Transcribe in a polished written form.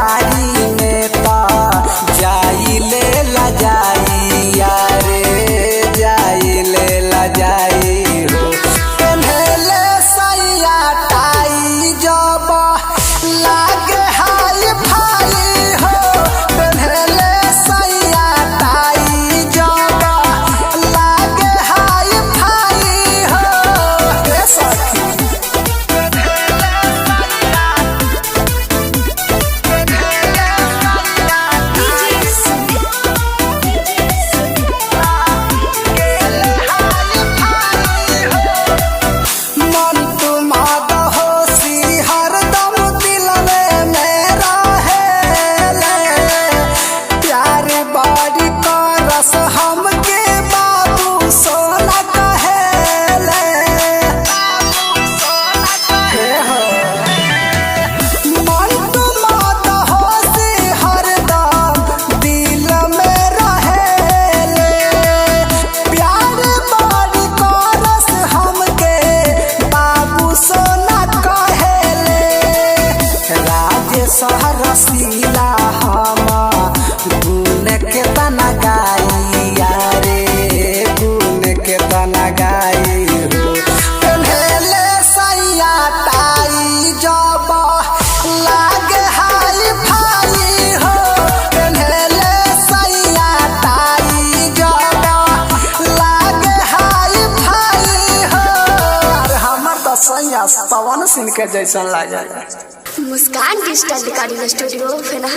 गाड़ी में तो जाई ले ला जाई यारे जाई ले ला जाई हो पहले सैया टाई जब लागे हाई भाई हो पहले सैया टाई जब लागे हाई भाई हो सखी हमके बाबू सोना कहेले मन तुमाद होशी हरदम दिल में रहेले प्यार बड़ी करस हमके बाबू सोना कहेले राज सहरसीला हम गुण के तना गाई यारे गुण के तना गाई हो पहले सैया टाई जब लागे हाई भाई हो पहले सैया टाई जब लागे हाई भाई हो अरे हमर तो सैया पवन सिंह के जैसन लागे। मुस्कान डिजिटल रिकॉर्डिंग स्टूडियो फेना।